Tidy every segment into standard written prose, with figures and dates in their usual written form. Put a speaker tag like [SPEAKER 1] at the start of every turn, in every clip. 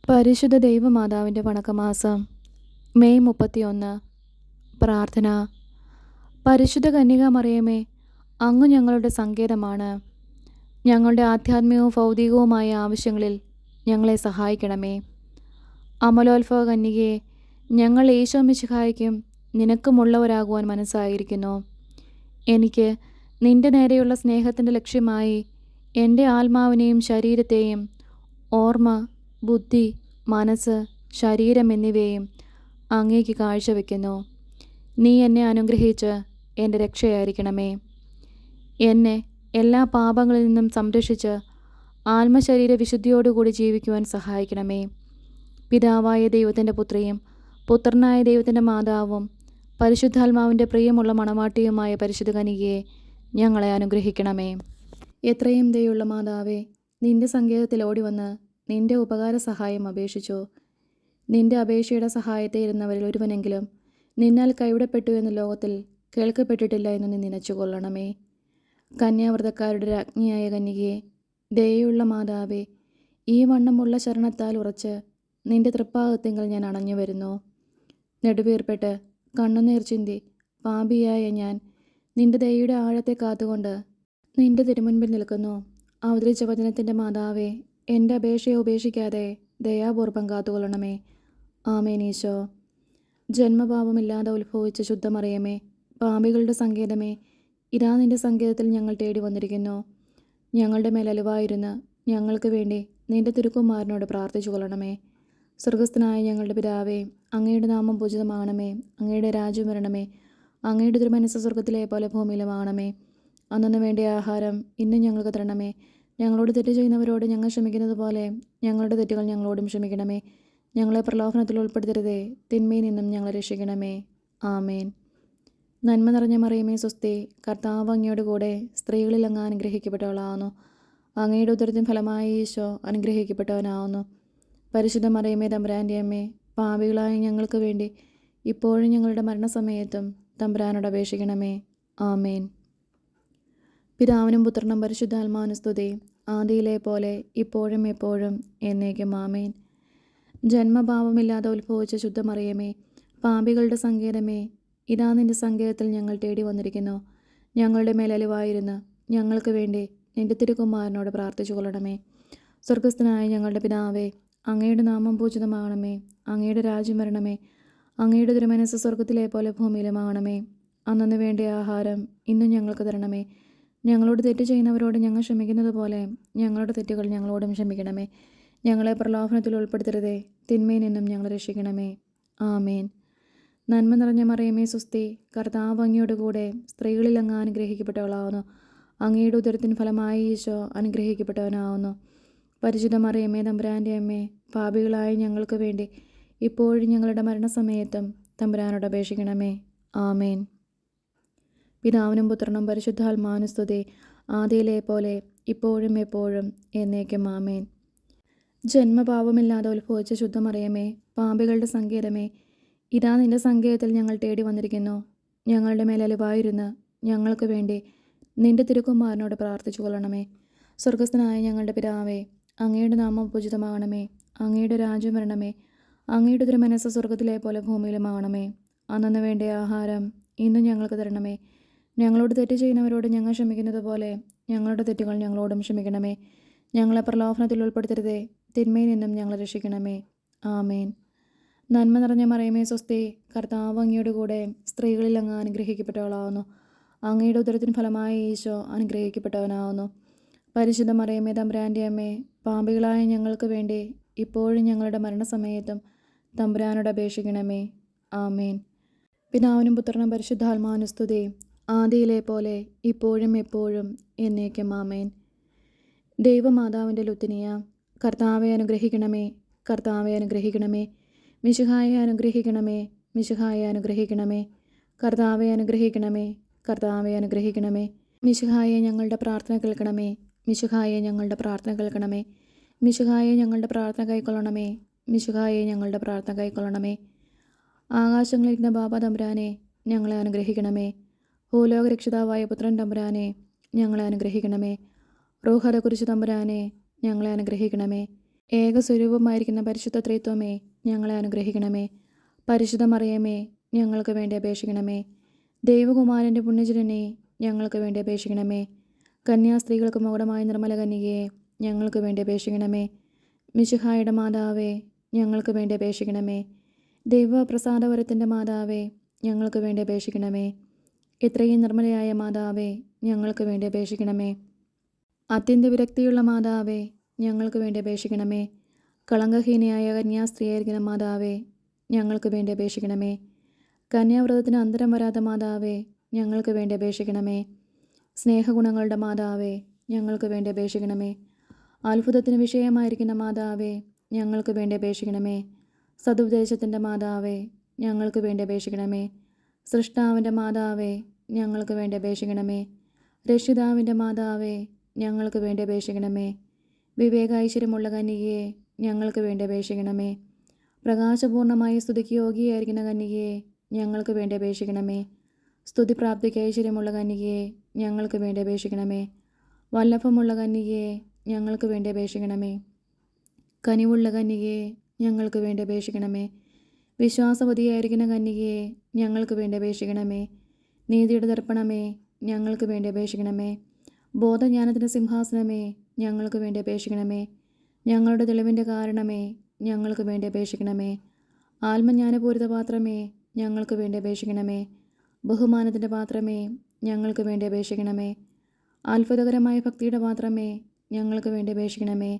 [SPEAKER 1] പരിശുദ്ധ ദൈവമാതാവിൻ്റെ വണക്കമാസം മെയ് 31. പ്രാർത്ഥന. പരിശുദ്ധ കന്യകാമറിയമേ, അങ്ങ് ഞങ്ങളുടെ സങ്കേതമാണ്. ഞങ്ങളുടെ ആധ്യാത്മികവും ഭൗതികവുമായ ആവശ്യങ്ങളിൽ ഞങ്ങളെ സഹായിക്കണമേ. അമലോത്ഭവ കന്യകയെ, ഞങ്ങൾ ഈശോ മിശിഹായ്ക്കും നിനക്കുമുള്ളവരാകുവാൻ മനസ്സായിരിക്കുന്നു. എനിക്ക് നിന്റെ നേരെയുള്ള സ്നേഹത്തിൻ്റെ ലക്ഷ്യമായി എൻ്റെ ആത്മാവിനെയും ശരീരത്തെയും, ഓർമ്മ, ബുദ്ധി, മനസ്സ്, ശരീരം എന്നിവയും അങ്ങേക്ക് കാഴ്ചവെക്കുന്നു. നീ എന്നെ അനുഗ്രഹിച്ച് എൻ്റെ രക്ഷയായിരിക്കണമേ. എന്നെ എല്ലാ പാപങ്ങളിൽ നിന്നും സംരക്ഷിച്ച് ആത്മശരീര വിശുദ്ധിയോടുകൂടി ജീവിക്കുവാൻ സഹായിക്കണമേ. പിതാവായ ദൈവത്തിൻ്റെ പുത്രിയും പുത്രനായ ദൈവത്തിൻ്റെ മാതാവും പരിശുദ്ധാത്മാവിൻ്റെ പ്രിയമുള്ള മണവാട്ടിയുമായ പരിശുദ്ധ കന്യകയെ ഞങ്ങളെ അനുഗ്രഹിക്കണമേ. എത്രയും ദയുള്ള മാതാവേ, നിന്റെ സങ്കേതത്തിൽ ഓടിവന്ന് നിന്റെ ഉപകാര സഹായം അപേക്ഷിച്ചു. നിന്റെ അപേക്ഷയുടെ സഹായത്തെ ഇരുന്നവരിൽ ഒരുവനെങ്കിലും നിന്നാൽ കൈവിടപ്പെട്ടു എന്ന് ലോകത്തിൽ കേൾക്കപ്പെട്ടിട്ടില്ല എന്ന് നീ നനച്ചുകൊള്ളണമേ. കന്യാവ്രതക്കാരുടെ രാജ്ഞിയായ കന്യകയെ, ദയയുള്ള മാതാവേ, ഈ വണ്ണമുള്ള ശരണത്താൽ ഉറച്ച് നിന്റെ തൃപ്പാദത്തിങ്കൽ ഞാൻ അണഞ്ഞു വരുന്നു. നെടുവീർപ്പെട്ട് കണ്ണുനീർ ചിന്തി പാപിയായ ഞാൻ നിന്റെ ദയയുടെ ആഴത്തെ കാത്തുകൊണ്ട് നിന്റെ തിരുമുൻപിൽ നിൽക്കുന്നു. അവതരിച്ച വചനത്തിൻ്റെ മാതാവേ, എൻ്റെ അപേക്ഷയെ ഉപേക്ഷിക്കാതെ ദയാപൂർവം കാത്തുകൊള്ളണമേ. ആമേൻ. ഈശോ. ജന്മപാപമില്ലാതെ ഉത്ഭവിച്ച ശുദ്ധമറിയമേ, പാപികളുടെ സങ്കേതമേ, ഇതാ നിന്റെ സങ്കേതത്തിൽ ഞങ്ങൾ തേടി വന്നിരിക്കുന്നു. ഞങ്ങളുടെ മേൽ അലിവായിരുന്ന് ഞങ്ങൾക്ക് വേണ്ടി നിന്റെ തിരുക്കുമാരനോട് പ്രാർത്ഥിച്ചു കൊള്ളണമേ. സ്വർഗസ്ഥനായ ഞങ്ങളുടെ പിതാവേ, അങ്ങയുടെ നാമം പൂജിതമാകണമേ. അങ്ങയുടെ രാജ്യം വരണമേ. അങ്ങയുടെ തിരുമനസ്സ് സ്വർഗത്തിലെ പോലെ ഭൂമിയിലുമാകണമേ. അന്നു വേണ്ടിയ ആഹാരം ഇന്നും ഞങ്ങൾക്ക് തരണമേ. ഞങ്ങളോട് തെറ്റ് ചെയ്യുന്നവരോട് ഞങ്ങൾ ക്ഷമിക്കുന്നത് പോലെ ഞങ്ങളുടെ തെറ്റുകൾ ഞങ്ങളോടും ക്ഷമിക്കണമേ. ഞങ്ങളെ പ്രലോഭനത്തിൽ ഉൾപ്പെടുത്തരുതേ, തിന്മയിൽ നിന്നും ഞങ്ങളെ രക്ഷിക്കണമേ. ആമേൻ. നന്മ നിറഞ്ഞ മറിയമേ, സ്വസ്തി, കർത്താവ് അങ്ങയോട് കൂടെ സ്ത്രീകളിൽ അങ്ങ് അനുഗ്രഹിക്കപ്പെട്ടവളാവുന്നു. അങ്ങയുടെ ഉദരത്തിൻ ഫലമായി ഈശോ അനുഗ്രഹിക്കപ്പെട്ടവനാവുന്നു. പരിശുദ്ധ മറിയമേ, തമ്പുരാൻ്റെ അമ്മേ, പാപികളായ ഞങ്ങൾക്ക് വേണ്ടി ഇപ്പോഴും ഞങ്ങളുടെ മരണസമയത്തും തമ്പുരാനോട് അപേക്ഷിക്കണമേ. ആമേൻ. പിതാവിനും പുത്രനും പരിശുദ്ധാത്മാവിനും സ്തുതി, ആദിയിലെ പോലെ ഇപ്പോഴും എപ്പോഴും എന്നേക്കും. ആമേൻ. ജന്മഭാവമില്ലാതെ ഉത്ഭവിച്ച ശുദ്ധമറിയമേ, പാപികളുടെ സങ്കേതമേ, ഇതാ നിന്റെ സങ്കേതത്തിൽ ഞങ്ങൾ തേടി വന്നിരിക്കുന്നു. ഞങ്ങളുടെ മേലലിവായിരുന്ന് ഞങ്ങൾക്ക് വേണ്ടി നിന്റെ തിരുക്കുമാരനോട് പ്രാർത്ഥിച്ചു കൊള്ളണമേ. സ്വർഗസ്ഥനായ ഞങ്ങളുടെ പിതാവേ, അങ്ങയുടെ നാമം പൂജിതമാകണമേ. അങ്ങയുടെ രാജ്യം വരണമേ. അങ്ങയുടെ തിരുമനസ്സ് സ്വർഗത്തിലെ പോലെ ഭൂമിയിലുമാകണമേ. അന്നു വേണ്ടിയ ആഹാരം ഇന്നും ഞങ്ങൾക്ക് തരണമേ. ഞങ്ങളോട് തെറ്റ് ചെയ്യുന്നവരോട് ഞങ്ങൾ ക്ഷമിക്കുന്നത് പോലെ ഞങ്ങളുടെ തെറ്റുകൾ ഞങ്ങളോടും ക്ഷമിക്കണമേ. ഞങ്ങളെ പ്രലോഭനത്തിൽ ഉൾപ്പെടുത്തരുതേ, തിന്മയിൽ നിന്നും ഞങ്ങളെ രക്ഷിക്കണമേ. ആമേൻ. നന്മ നിറഞ്ഞ മറിയമേ, സ്വസ്തി, കർത്താവ് അങ്ങയോട് കൂടെ സ്ത്രീകളിൽ അങ്ങ് അനുഗ്രഹിക്കപ്പെട്ടവളാവുന്നു. അങ്ങയുടെ ഉദരത്തിന് ഫലമായി ഈശോ അനുഗ്രഹിക്കപ്പെട്ടവനാവുന്നു. പരിശുദ്ധ മറിയമേ, തമ്പുരാൻ്റെ അമ്മേ, പാപികളായ ഞങ്ങൾക്ക് വേണ്ടി ഇപ്പോഴും ഞങ്ങളുടെ മരണസമയത്തും തമ്പുരാനോട് അപേക്ഷിക്കണമേ. ആമേൻ. പിതാവിനും പുത്രനും പരിശുദ്ധാത്മാവിനും സ്തുതി, ആദിയിലെ പോലെ ഇപ്പോഴും എപ്പോഴും എന്നേക്കും. ആമേൻ. ജന്മപാപമില്ലാതെ ഉത്ഭവിച്ച ശുദ്ധമറിയമേ, പാപികളുടെ സങ്കേതമേ, ഇതാ നിന്റെ സങ്കേതത്തിൽ ഞങ്ങൾ തേടി വന്നിരിക്കുന്നു. ഞങ്ങളുടെ മേലലിവായിരുന്ന് ഞങ്ങൾക്ക് വേണ്ടി നിന്റെ തിരുക്കുമാരനോട് പ്രാർത്ഥിച്ചു കൊള്ളണമേ. സ്വർഗസ്ഥനായ ഞങ്ങളുടെ പിതാവേ, അങ്ങയുടെ നാമം പൂജിതമാകണമേ. അങ്ങയുടെ രാജ്യം വരണമേ. അങ്ങയുടെ തിരുമനസ്സ് സ്വർഗത്തിലെ പോലെ ഭൂമിയിലുമാകണമേ. അന്നു വേണ്ടിയ ആഹാരം ഇന്നും ഞങ്ങൾക്ക് തരണമേ. ഞങ്ങളോട് തെറ്റ് ചെയ്യുന്നവരോട് ഞങ്ങൾ ക്ഷമിക്കുന്നത് പോലെ ഞങ്ങളുടെ തെറ്റുകൾ ഞങ്ങളോടും ക്ഷമിക്കണമേ. ഞങ്ങളെ പ്രലോഭനത്തിൽ ഉൾപ്പെടുത്തരുതേ, തിന്മയിൽ നിന്നും ഞങ്ങളെ രക്ഷിക്കണമേ. ആമേൻ. നന്മ നിറഞ്ഞ മറിയമേ, സ്വസ്തി, കർത്താവ് അങ്ങയോട് കൂടെ സ്ത്രീകളിൽ അങ്ങ് അനുഗ്രഹിക്കപ്പെട്ടവളാവുന്നു. അങ്ങയുടെ ഉദരത്തിന് ഫലമായി ഈശോ അനുഗ്രഹിക്കപ്പെട്ടവനാവുന്നു. പരിശുദ്ധ മറിയമേ, തമ്പുരാൻ്റെ അമ്മേ, പാപികളായ ഞങ്ങൾക്ക് വേണ്ടി ഇപ്പോഴും ഞങ്ങളുടെ മരണസമയത്തും തമ്പുരാനോട് അപേക്ഷിക്കണമേ. ആമേൻ. പിതാവിനും പുത്രനും പരിശുദ്ധാത്മാവിനും സ്തുതി, ആദിയിലെ പോലെ ഇപ്പോഴും എപ്പോഴും എന്നേക്കും. ആമേൻ. ദൈവമാതാവിൻ്റെ ലുത്തിനിയ, കർത്താവെ അനുഗ്രഹിക്കണമേ. കർത്താവെ അനുഗ്രഹിക്കണമേ. മിശിഹായെ അനുഗ്രഹിക്കണമേ. മിശിഹായെ അനുഗ്രഹിക്കണമേ. കർത്താവെ അനുഗ്രഹിക്കണമേ. കർത്താവെ അനുഗ്രഹിക്കണമേ. മിശിഹായെ ഞങ്ങളുടെ പ്രാർത്ഥന കേൾക്കണമേ. മിശിഹായെ ഞങ്ങളുടെ പ്രാർത്ഥന കേൾക്കണമേ. മിശിഹായെ ഞങ്ങളുടെ പ്രാർത്ഥന കൈക്കൊള്ളണമേ. മിശിഹായെ ഞങ്ങളുടെ പ്രാർത്ഥന കൈക്കൊള്ളണമേ. ആകാശങ്ങളിലിരുന്ന ബാബ തമ്പുരാനെ, ഞങ്ങളെ അനുഗ്രഹിക്കണമേ. ഭൂലോക രക്ഷിതാവായ പുത്രൻ തമ്പുരാനെ, ഞങ്ങളെ അനുഗ്രഹിക്കണമേ. റൂഹ കുരിശു തമ്പുരാനെ, ഞങ്ങളെ അനുഗ്രഹിക്കണമേ. ഏകസ്വരൂപമായിരിക്കുന്ന പരിശുദ്ധ ത്രിത്വമേ, ഞങ്ങളെ അനുഗ്രഹിക്കണമേ. പരിശുദ്ധ മറിയമേ, ഞങ്ങൾക്ക് വേണ്ടി അപേക്ഷിക്കണമേ. ദൈവകുമാരൻ്റെ പുണ്യജനനെ, ഞങ്ങൾക്ക് വേണ്ടി അപേക്ഷിക്കണമേ. കന്യാസ്ത്രീകൾക്ക് മകുടമായ നിർമ്മല കന്യകയെ, ഞങ്ങൾക്ക് വേണ്ടി അപേക്ഷിക്കണമേ. മിശിഹായുടെ മാതാവേ, ഞങ്ങൾക്ക് വേണ്ടി അപേക്ഷിക്കണമേ. ദൈവപ്രസാദവരത്തിൻ്റെ മാതാവേ, ഞങ്ങൾക്ക് വേണ്ടി അപേക്ഷിക്കണമേ. ഇത്രയും നിർമ്മലയായ മാതാവേ, ഞങ്ങൾക്ക് വേണ്ടി അപേക്ഷിക്കണമേ. അത്യന്ത വിരക്തിയുള്ള മാതാവേ, ഞങ്ങൾക്ക് വേണ്ടി അപേക്ഷിക്കണമേ. കളങ്കഹീനയായ കന്യാസ്ത്രീയായിരിക്കുന്ന മാതാവേ, ഞങ്ങൾക്ക് വേണ്ടി അപേക്ഷിക്കണമേ. കന്യാവ്രതത്തിന് അന്തരം വരാത്ത മാതാവേ, ഞങ്ങൾക്ക് വേണ്ടി അപേക്ഷിക്കണമേ. സ്നേഹഗുണങ്ങളുടെ മാതാവേ, ഞങ്ങൾക്ക് വേണ്ടി അപേക്ഷിക്കണമേ. അത്ഭുതത്തിന് വിഷയമായിരിക്കുന്ന മാതാവേ, ഞങ്ങൾക്ക് വേണ്ടി അപേക്ഷിക്കണമേ. സതുപദേശത്തിൻ്റെ മാതാവേ, ഞങ്ങൾക്ക് വേണ്ടി അപേക്ഷിക്കണമേ. സൃഷ്ടാവിൻ്റെ മാതാവേ, ഞങ്ങൾക്ക് വേണ്ടി അപേക്ഷിക്കണമേ. രക്ഷിതാവിൻ്റെ മാതാവേ, ഞങ്ങൾക്ക് വേണ്ടി അപേക്ഷിക്കണമേ. വിവേകാഐശ്വര്യമുള്ള കന്യകയെ, ഞങ്ങൾക്ക് വേണ്ടി അപേക്ഷിക്കണമേ. പ്രകാശപൂർണമായ സ്തുതിക്ക് യോഗ്യയായിരിക്കുന്ന കന്യകയെ, ഞങ്ങൾക്ക് വേണ്ടി അപേക്ഷിക്കണമേ. സ്തുതിപ്രാപ്തിക്ക് ഐശ്വര്യമുള്ള കന്യകയെ, ഞങ്ങൾക്ക് വേണ്ടി അപേക്ഷിക്കണമേ. വല്ലഭമുള്ള കന്യകയെ, ഞങ്ങൾക്ക് വേണ്ടി അപേക്ഷിക്കണമേ. കനിവുള്ള കന്യകയെ, ഞങ്ങൾക്ക് വേണ്ടി അപേക്ഷിക്കണമേ. വിശ്വാസവതിയായിരിക്കുന്ന കന്യകയെ, ഞങ്ങൾക്ക് വേണ്ടി അപേക്ഷിക്കണമേ. നീതിയുടെ ദർപ്പണമേ, ഞങ്ങൾക്ക് വേണ്ടി അപേക്ഷിക്കണമേ. ബോധജ്ഞാനത്തിൻ്റെ സിംഹാസനമേ, ഞങ്ങൾക്ക് വേണ്ടി അപേക്ഷിക്കണമേ. ഞങ്ങളുടെ തെളിവിൻ്റെ കാരണമേ, ഞങ്ങൾക്ക് വേണ്ടി അപേക്ഷിക്കണമേ. ആത്മജ്ഞാനപൂരിത പാത്രമേ, ഞങ്ങൾക്ക് വേണ്ടി അപേക്ഷിക്കണമേ. ബഹുമാനത്തിൻ്റെ പാത്രമേ, ഞങ്ങൾക്ക് വേണ്ടി അപേക്ഷിക്കണമേ. അത്ഭുതകരമായ ഭക്തിയുടെ പാത്രമേ, ഞങ്ങൾക്ക് വേണ്ടി അപേക്ഷിക്കണമേ.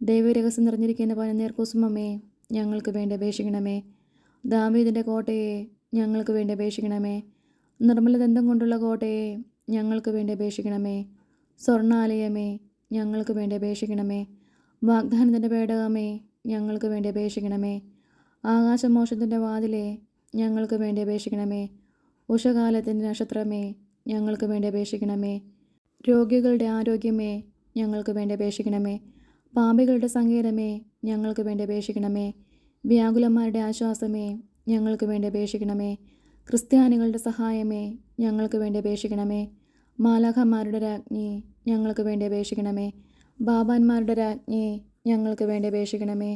[SPEAKER 1] ദൈവരഹസ്യം നിറഞ്ഞിരിക്കുന്ന പനനീർക്കുസുമമേ, ഞങ്ങൾക്ക് വേണ്ടി അപേക്ഷിക്കണമേ. ദാവീദിൻ്റെ കോട്ടയെ, ഞങ്ങൾക്ക് വേണ്ടി അപേക്ഷിക്കണമേ. നിർമ്മലദന്തം കൊണ്ടുള്ള കോട്ടയെ, ഞങ്ങൾക്ക് വേണ്ടി അപേക്ഷിക്കണമേ. സ്വർണ്ണാലയമേ, ഞങ്ങൾക്ക് വേണ്ടി അപേക്ഷിക്കണമേ. വാഗ്ദാനത്തിൻ്റെ പേടകമേ, ഞങ്ങൾക്ക് വേണ്ടി അപേക്ഷിക്കണമേ. ആകാശമോക്ഷത്തിൻ്റെ വാതിലെ, ഞങ്ങൾക്ക് വേണ്ടി അപേക്ഷിക്കണമേ. ഉഷകാലത്തിൻ്റെ നക്ഷത്രമേ, ഞങ്ങൾക്ക് വേണ്ടി അപേക്ഷിക്കണമേ. രോഗികളുടെ ആരോഗ്യമേ, ഞങ്ങൾക്ക് വേണ്ടി അപേക്ഷിക്കണമേ. പാപികളുടെ സങ്കേതമേ, ഞങ്ങൾക്ക് വേണ്ടി അപേക്ഷിക്കണമേ. വ്യാകുലന്മാരുടെ ആശ്വാസമേ, ഞങ്ങൾക്ക് വേണ്ടി അപേക്ഷിക്കണമേ. ക്രിസ്ത്യാനികളുടെ സഹായമേ, ഞങ്ങൾക്ക് വേണ്ടി അപേക്ഷിക്കണമേ. മാലാഖമാരുടെ രാജ്ഞി, ഞങ്ങൾക്ക് വേണ്ടി അപേക്ഷിക്കണമേ. ബാബാന്മാരുടെ രാജ്ഞി, ഞങ്ങൾക്ക് വേണ്ടി അപേക്ഷിക്കണമേ.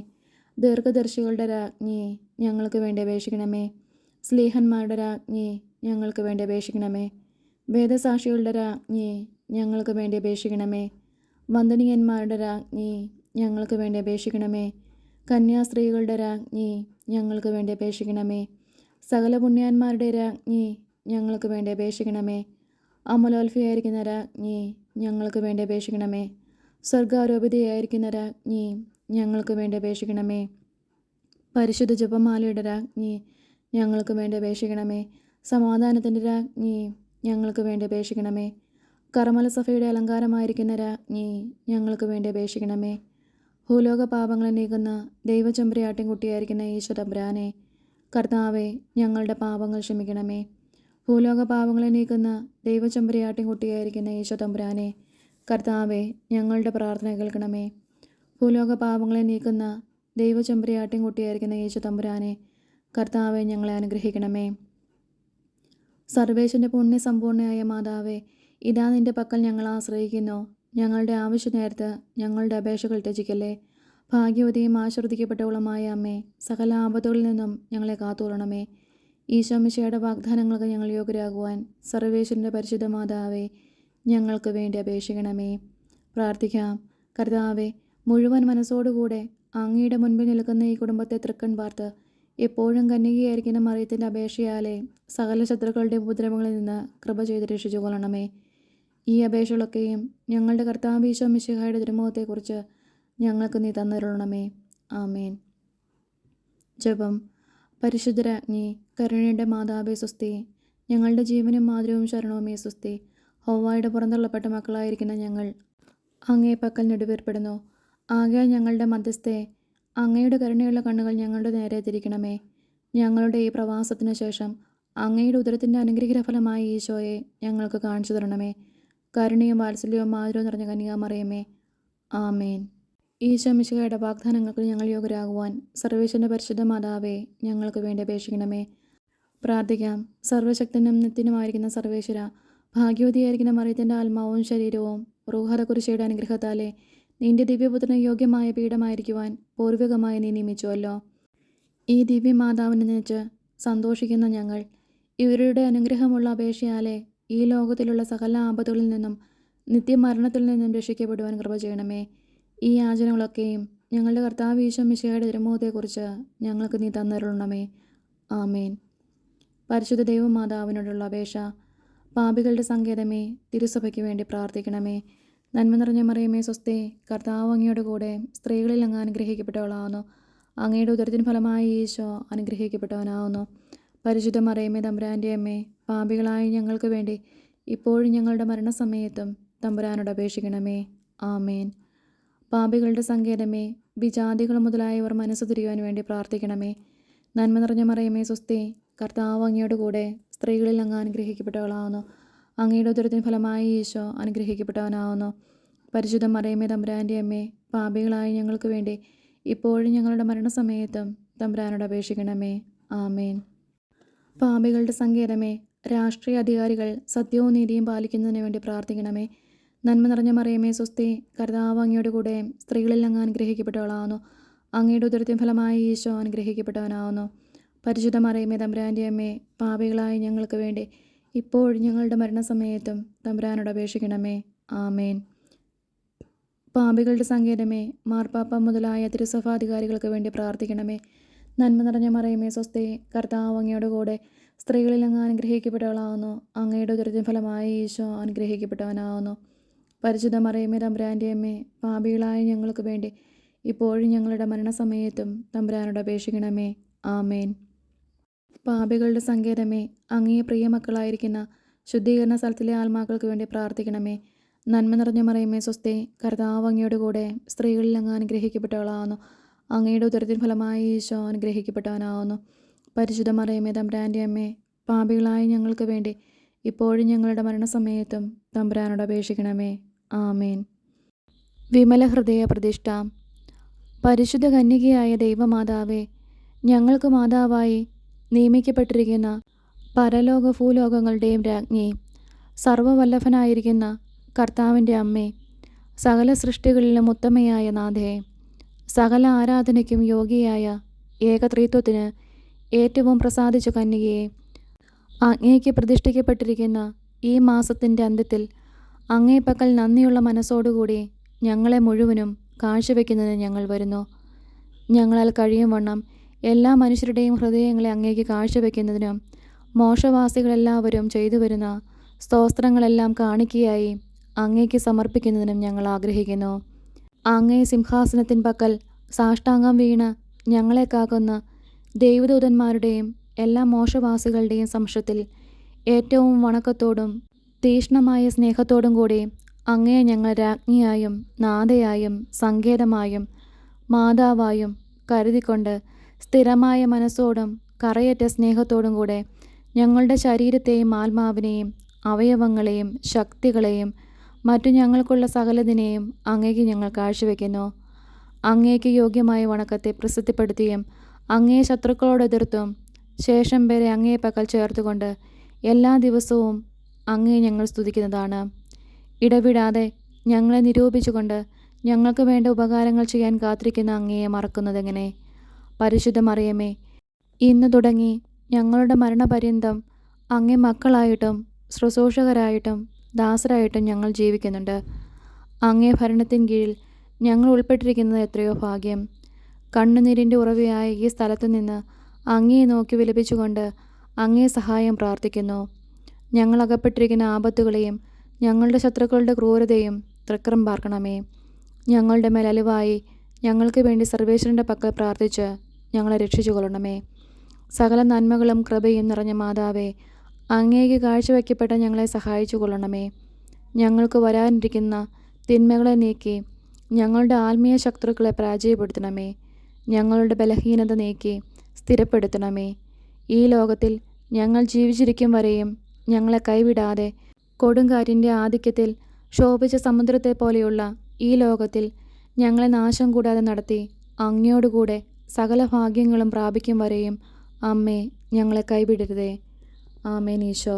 [SPEAKER 1] ദീർഘദർശികളുടെ രാജ്ഞി, ഞങ്ങൾക്ക് വേണ്ടി അപേക്ഷിക്കണമേ. സ്ലീഹന്മാരുടെ രാജ്ഞി, ഞങ്ങൾക്ക് വേണ്ടി അപേക്ഷിക്കണമേ. വേദസാക്ഷികളുടെ രാജ്ഞി, ഞങ്ങൾക്ക് വേണ്ടി അപേക്ഷിക്കണമേ. വന്ദനീയന്മാരുടെ രാജ്ഞി, ഞങ്ങൾക്ക് വേണ്ടി അപേക്ഷിക്കണമേ. കന്യാസ്ത്രീകളുടെ രാജ്ഞി, ഞങ്ങൾക്ക് വേണ്ടി അപേക്ഷിക്കണമേ. സകല പുണ്യാന്മാരുടെ രാജ്ഞി, ഞങ്ങൾക്ക് വേണ്ടി അപേക്ഷിക്കണമേ. അമലോത്ഫയായിരിക്കുന്ന രാജ്ഞി, ഞങ്ങൾക്ക് വേണ്ടി അപേക്ഷിക്കണമേ. സ്വർഗാരോപിതയായിരിക്കുന്ന രാജ്ഞി, ഞങ്ങൾക്ക് വേണ്ടി അപേക്ഷിക്കണമേ. പരിശുദ്ധ ജപമാലയുടെ രാജ്ഞി, ഞങ്ങൾക്ക് വേണ്ടി അപേക്ഷിക്കണമേ. സമാധാനത്തിൻ്റെ രാജ്ഞി, ഞങ്ങൾക്ക് വേണ്ടി അപേക്ഷിക്കണമേ. കർമ്മലസഭയുടെ അലങ്കാരമായിരിക്കുന്ന രാജ്ഞി, ഞങ്ങൾക്ക് വേണ്ടി അപേക്ഷിക്കണമേ. ഭൂലോക പാപങ്ങളെ നീക്കുന്ന ദൈവചെമ്പരിയാട്ടിൻകുട്ടിയായിരിക്കുന്ന ഈശോ തമ്പുരാനെ, കർത്താവെ, ഞങ്ങളുടെ പാപങ്ങൾ ക്ഷമിക്കണമേ. ഭൂലോക പാപങ്ങളെ നീക്കുന്ന ദൈവചെമ്പരിയാട്ടിൻകുട്ടിയായിരിക്കുന്ന ഈശോ തമ്പുരാനെ, കർത്താവെ, ഞങ്ങളുടെ പ്രാർത്ഥന കേൾക്കണമേ. ഭൂലോക പാപങ്ങളെ നീക്കുന്ന ദൈവചെമ്പരിയാട്ടിൻകുട്ടിയായിരിക്കുന്ന ഈശോ തമ്പുരാനെ, കർത്താവെ, ഞങ്ങളെ അനുഗ്രഹിക്കണമേ. സർവേശ്വരൻ്റെ പുണ്യസമ്പൂർണ്ണയായ മാതാവേ, ഇതാ നിൻ്റെ പക്കൽ ഞങ്ങൾ ആശ്രയിക്കുന്നു. ഞങ്ങളുടെ ആവശ്യ നേരത്ത് ഞങ്ങളുടെ അപേക്ഷകൾ ത്യജിക്കല്ലേ. ഭാഗ്യവതിയും ആശീർവദിക്കപ്പെട്ടവളുമായ അമ്മേ, സകല ആപത്തുകളിൽ നിന്നും ഞങ്ങളെ കാത്തുകൊള്ളണമേ. ഈശോമിശിഹായുടെ വാഗ്ദാനങ്ങൾക്ക് ഞങ്ങൾ യോഗ്യരാകുവാൻ സർവേശ്വരൻ്റെ പരിശുദ്ധ മാതാവേ, ഞങ്ങൾക്ക് വേണ്ടി അപേക്ഷിക്കണമേ. പ്രാർത്ഥിക്കാം. കർത്താവെ, മുഴുവൻ മനസ്സോടുകൂടെ അങ്ങയുടെ മുൻപിൽ നിൽക്കുന്ന ഈ കുടുംബത്തെ തൃക്കൺ പാർത്ത് എപ്പോഴും കന്യകയായിരിക്കുന്ന മറിയത്തിൻ്റെ അപേക്ഷയാലെ സകല ശത്രുക്കളുടെ ഉപദ്രവങ്ങളിൽ നിന്ന് കൃപ ചെയ്ത് രക്ഷിച്ചു കൊള്ളണമേ. ഈ അപേക്ഷകളൊക്കെയും ഞങ്ങളുടെ കർത്താവ് ഈശോ മിശിഹായുടെ തിരുമുഖത്തെക്കുറിച്ച് ഞങ്ങൾക്ക് നീ തന്നരുളണമേ. ആമേൻ. ജപം. പരിശുദ്ധരാജ്ഞി, കരുണയുടെ മാതാവേ സ്വസ്തി. ഞങ്ങളുടെ ജീവനും മാതൃവും ശരണവുമേ സ്വസ്തി. ഹൗവായുടെ പുറന്തള്ളപ്പെട്ട മക്കളായിരിക്കുന്ന ഞങ്ങൾ അങ്ങേ പക്കൽ നെടുവേർപ്പെടുന്നു. ആകയാൽ ഞങ്ങളുടെ മധ്യസ്ഥെ, അങ്ങയുടെ കരുണയുള്ള കണ്ണുകൾ ഞങ്ങളുടെ നേരെ തിരിക്കണമേ. ഞങ്ങളുടെ ഈ പ്രവാസത്തിനു ശേഷം അങ്ങയുടെ ഉദരത്തിൻ്റെ അനുഗ്രഹഫലമായ ഈശോയെ ഞങ്ങൾക്ക് കാണിച്ചു തരണമേ. കരുണയും വാത്സല്യവും മാധുര്യവും നിറഞ്ഞ കന്യകാമറിയമേ, ആമേൻ. ഈശോ മിശിഹായുടെ വാഗ്ദാനങ്ങൾക്ക് ഞങ്ങൾ യോഗ്യരാകുവാൻ സർവേശ്വരൻ്റെ പരിശുദ്ധ മാതാവേ, ഞങ്ങൾക്ക് വേണ്ടി അപേക്ഷിക്കണമേ. പ്രാർത്ഥിക്കാം. സർവശക്തനും നിത്യനുമായിരിക്കുന്ന സർവേശ്വര, ഭാഗ്യവതിയായിരിക്കുന്ന മറിയത്തിൻ്റെ ആത്മാവും ശരീരവും റൂഹത കുരിശയുടെ അനുഗ്രഹത്താലെ നിന്റെ ദിവ്യപുത്രന് യോഗ്യമായ പീഠമായിരിക്കുവാൻ പൂർവികമായി നീ നിയമിച്ചുവല്ലോ. ഈ ദിവ്യമാതാവിനെ നനച്ച് സന്തോഷിക്കുന്ന ഞങ്ങൾ ഇവരുടെ അനുഗ്രഹമുള്ള അപേക്ഷയാലെ ഈ ലോകത്തിലുള്ള സകല ആപത്തുകളിൽ നിന്നും നിത്യമരണത്തിൽ നിന്നും രക്ഷിക്കപ്പെടുവാൻ കൃപ ചെയ്യണമേ. ഈ യാചനകളൊക്കെയും ഞങ്ങളുടെ കർത്താവ് ഈശോ മിശിഹായുടെ തിരുമുഖത്തെക്കുറിച്ച് ഞങ്ങൾക്ക് നീ തന്നരുളണമേ. ആമേൻ. പരിശുദ്ധ ദൈവമാതാവിനോടുള്ള അപേക്ഷ. പാപികളുടെ സങ്കേതമേ, തിരുസഭയ്ക്ക് വേണ്ടി പ്രാർത്ഥിക്കണമേ. നന്മ നിറഞ്ഞ മറിയമേ സ്വസ്തി, കർത്താവ് അങ്ങയുടെ കൂടെ സ്ത്രീകളിൽ അങ്ങ് അനുഗ്രഹിക്കപ്പെട്ടവളാവുന്നു. അങ്ങയുടെ ഉദരത്തിന് ഫലമായി ഈശോ അനുഗ്രഹിക്കപ്പെട്ടവനാവുന്നു. പരിശുദ്ധ മറിയമേ തമ്പുരാൻ്റെ അമ്മേ, പാപികളായ ഞങ്ങൾക്ക് വേണ്ടി ഇപ്പോഴും ഞങ്ങളുടെ മരണസമയത്തും തമ്പുരാനോട് അപേക്ഷിക്കണമേ. ആമേൻ. പാപികളുടെ സങ്കേതമേ, വിജാതികൾ മുതലായവർ മനസ്സ് തിരിയുവാൻ വേണ്ടി പ്രാർത്ഥിക്കണമേ. നന്മ നിറഞ്ഞ മറിയമേ സ്വസ്തി, കർത്താവ് അങ്ങയുടെ കൂടെ സ്ത്രീകളിൽ അങ്ങ് അനുഗ്രഹിക്കപ്പെട്ടവളാവുന്നു. അങ്ങയുടെ ഉദരത്തിന് ഫലമായി ഈശോ അനുഗ്രഹിക്കപ്പെട്ടവനാവുന്നു. പരിശുദ്ധ മറിയമേ തമ്പുരാൻ്റെ അമ്മേ, പാപികളായ ഞങ്ങൾക്ക് വേണ്ടി ഇപ്പോഴും ഞങ്ങളുടെ മരണസമയത്തും തമ്പുരാനോട് അപേക്ഷിക്കണമേ. ആമേൻ. പാപികളുടെ സങ്കേതമേ, രാഷ്ട്രീയ അധികാരികൾ സത്യവും നീതിയും പാലിക്കുന്നതിന് വേണ്ടി പ്രാർത്ഥിക്കണമേ. നന്മ നിറഞ്ഞ മറിയമേ സ്വസ്തി, കർത്താവ് അങ്ങയുടെ കൂടെ സ്ത്രീകളിൽ അങ്ങ് അനുഗ്രഹിക്കപ്പെട്ടവളാവുന്നു. അങ്ങയുടെ ഉദരത്തിൻ ഫലമായി ഈശോ അനുഗ്രഹിക്കപ്പെട്ടവനാവുന്നു. പരിശുദ്ധ മറിയമേ തമ്പുരാൻ്റെ അമ്മേ, പാപികളായ ഞങ്ങൾക്ക് വേണ്ടി ഇപ്പോഴും ഞങ്ങളുടെ മരണസമയത്തും തമ്പുരാനോട് അപേക്ഷിക്കണമേ. ആമേൻ. പാപികളുടെ സങ്കേതമേ, മാർപ്പാപ്പ മുതലായ തിരുസഭാധികാരികൾക്ക് വേണ്ടി പ്രാർത്ഥിക്കണമേ. നന്മ നിറഞ്ഞ മറിയമേ സ്വസ്തി, കർത്താവ് അങ്ങയുടെ കൂടെ സ്ത്രീകളിൽ അങ്ങ് അനുഗ്രഹിക്കപ്പെട്ടവളാവുന്നു. അങ്ങയുടെ ഉദരത്തിൻ ഫലമായി ഈശോ അനുഗ്രഹിക്കപ്പെട്ടവനാവുന്നു. പരിശുദ്ധ മറിയമേ തമ്പുരാൻ്റെ അമ്മേ, പാപികളായ ഞങ്ങൾക്ക് വേണ്ടി ഇപ്പോഴും ഞങ്ങളുടെ മരണസമയത്തും തമ്പുരാനോട് അപേക്ഷിക്കണമേ. ആമേൻ. പാപികളുടെ സങ്കേതമേ, അങ്ങേ പ്രിയമക്കളായിരിക്കുന്ന ശുദ്ധീകരണ സ്ഥലത്തിലെ ആത്മാക്കൾക്ക് വേണ്ടി പ്രാർത്ഥിക്കണമേ. നന്മ നിറഞ്ഞ മറിയമേ സ്വസ്തി, കർത്താവ് അങ്ങയുടെ കൂടെ സ്ത്രീകളിൽ അങ്ങ് അനുഗ്രഹിക്കപ്പെട്ടവളാവുന്നു. അങ്ങയുടെ ഉദരത്തിൻ ഫലമായി ഈശോ അനുഗ്രഹിക്കപ്പെട്ടവനാവുന്നു. പരിശുദ്ധ മറിയമേ തമ്പുരാൻ്റെ അമ്മേ, പാപികളായ ഞങ്ങൾക്ക് വേണ്ടി ഇപ്പോഴും ഞങ്ങളുടെ മരണസമയത്തും തമ്പുരാനോട് അപേക്ഷിക്കണമേ. ആമേൻ. വിമല ഹൃദയ പ്രതിഷ്ഠ. പരിശുദ്ധ കന്യകയായ ദൈവമാതാവേ, ഞങ്ങൾക്ക് മാതാവായി നിയമിക്കപ്പെട്ടിരിക്കുന്ന പരലോക ഭൂലോകങ്ങളുടെയും രാജ്ഞി, സർവവല്ലഭനായിരിക്കുന്ന കർത്താവിൻ്റെ അമ്മേ, സകല സൃഷ്ടികളിലും ഉത്തമയായ നാഥേ, സകല ആരാധനയ്ക്കും യോഗ്യയായ ഏകത്രിത്വത്തിന് ഏറ്റവും പ്രസാദിച്ച കന്യകയെ, അങ്ങേക്ക് പ്രതിഷ്ഠിക്കപ്പെട്ടിരിക്കുന്ന ഈ മാസത്തിൻ്റെ അന്ത്യത്തിൽ അങ്ങേ പക്കൽ നന്ദിയുള്ള മനസ്സോടുകൂടി ഞങ്ങളെ മുഴുവനും കാഴ്ചവെക്കുന്നതിന് ഞങ്ങൾ വരുന്നു. ഞങ്ങളാൽ കഴിയും വണ്ണം എല്ലാ മനുഷ്യരുടെയും ഹൃദയങ്ങളെ അങ്ങേക്ക് കാഴ്ചവെക്കുന്നതിനും മോശവാസികളെല്ലാവരും ചെയ്തു വരുന്ന സ്തോത്രങ്ങളെല്ലാം കാണിക്കയായി അങ്ങേക്ക് സമർപ്പിക്കുന്നതിനും ഞങ്ങൾ ആഗ്രഹിക്കുന്നു. അങ്ങേ സിംഹാസനത്തിൻ പക്കൽ സാഷ്ടാംഗം വീണ് ഞങ്ങളെ കാക്കുന്ന ദൈവദൂതന്മാരുടെയും എല്ലാ മോശവാസികളുടെയും സംശത്തിൽ ഏറ്റവും വണക്കത്തോടും തീക്ഷ്ണമായ സ്നേഹത്തോടും കൂടി അങ്ങയെ ഞങ്ങൾ രാജ്ഞിയായും നാഥയായും സങ്കേതമായും മാതാവായും കരുതിക്കൊണ്ട് സ്ഥിരമായ മനസ്സോടും കറയറ്റ സ്നേഹത്തോടും കൂടെ ഞങ്ങളുടെ ശരീരത്തെയും ആത്മാവിനെയും അവയവങ്ങളെയും ശക്തികളെയും മറ്റു ഞങ്ങൾക്കുള്ള സകലതിനെയും അങ്ങേക്ക് ഞങ്ങൾ കാഴ്ചവെക്കുന്നു. അങ്ങേക്ക് യോഗ്യമായ വണക്കത്തെ പ്രസിദ്ധിപ്പെടുത്തിയും അങ്ങേ ശത്രുക്കളോട് എതിർത്തും ശേഷം വരെ അങ്ങേ പക്കൽ ചേർത്തുകൊണ്ട് എല്ലാ ദിവസവും അങ്ങേ ഞങ്ങൾ സ്തുതിക്കുന്നതാണ്. ഇടവിടാതെ ഞങ്ങളെ നിരൂപിച്ചുകൊണ്ട് ഞങ്ങൾക്ക് വേണ്ട ഉപകാരങ്ങൾ ചെയ്യാൻ കാത്തിരിക്കുന്ന അങ്ങയെ മറക്കുന്നതെങ്ങനെ? പരിശുദ്ധ മറിയമേ, ഇന്ന് തുടങ്ങി ഞങ്ങളുടെ മരണപര്യന്തം അങ്ങേ മക്കളായിട്ടും ശുശ്രൂഷകരായിട്ടും ദാസരായിട്ടും ഞങ്ങൾ ജീവിക്കുന്നുണ്ട്. അങ്ങേ ഭരണത്തിൻ കീഴിൽ ഞങ്ങൾ ഉൾപ്പെട്ടിരിക്കുന്നത് എത്രയോ ഭാഗ്യം. കണ്ണുനീരിൻ്റെ ഉറവയായ ഈ സ്ഥലത്തു നിന്ന് അങ്ങയെ നോക്കി വിലപിച്ചുകൊണ്ട് അങ്ങേ സഹായം പ്രാർത്ഥിക്കുന്നു. ഞങ്ങൾ അകപ്പെട്ടിരിക്കുന്ന ആപത്തുകളെയും ഞങ്ങളുടെ ശത്രുക്കളുടെ ക്രൂരതയും തൃക്കം പാർക്കണമേ. ഞങ്ങളുടെ മേൽ അലിവായി ഞങ്ങൾക്ക് വേണ്ടി സർവേശ്വരൻ്റെ പക്കൽ പ്രാർത്ഥിച്ച് ഞങ്ങളെ രക്ഷിച്ചു കൊള്ളണമേ. സകല നന്മകളും കൃപയും നിറഞ്ഞ മാതാവേ, അങ്ങേക്ക് കാഴ്ചവെക്കപ്പെട്ട ഞങ്ങളെ സഹായിച്ചു കൊള്ളണമേ. ഞങ്ങൾക്ക് വരാനിരിക്കുന്ന തിന്മകളെ നീക്കി ഞങ്ങളുടെ ആത്മീയ ശത്രുക്കളെ പരാജയപ്പെടുത്തണമേ. ഞങ്ങളുടെ ബലഹീനത നീക്കി സ്ഥിരപ്പെടുത്തണമേ. ഈ ലോകത്തിൽ ഞങ്ങൾ ജീവിച്ചിരിക്കും വരെയും ഞങ്ങളെ കൈവിടാതെ കൊടുങ്കാറ്റിൻ്റെ ആധിക്യത്തിൽ ശോഭിച്ച സമുദ്രത്തെ പോലെയുള്ള ഈ ലോകത്തിൽ ഞങ്ങളെ നാശം കൂടാതെ നടത്തി അങ്ങയോടുകൂടെ സകല ഭാഗ്യങ്ങളും പ്രാപിക്കും വരെയും അമ്മേ, ഞങ്ങളെ കൈവിടരുതേ. ആമേൻ. ഈശോ.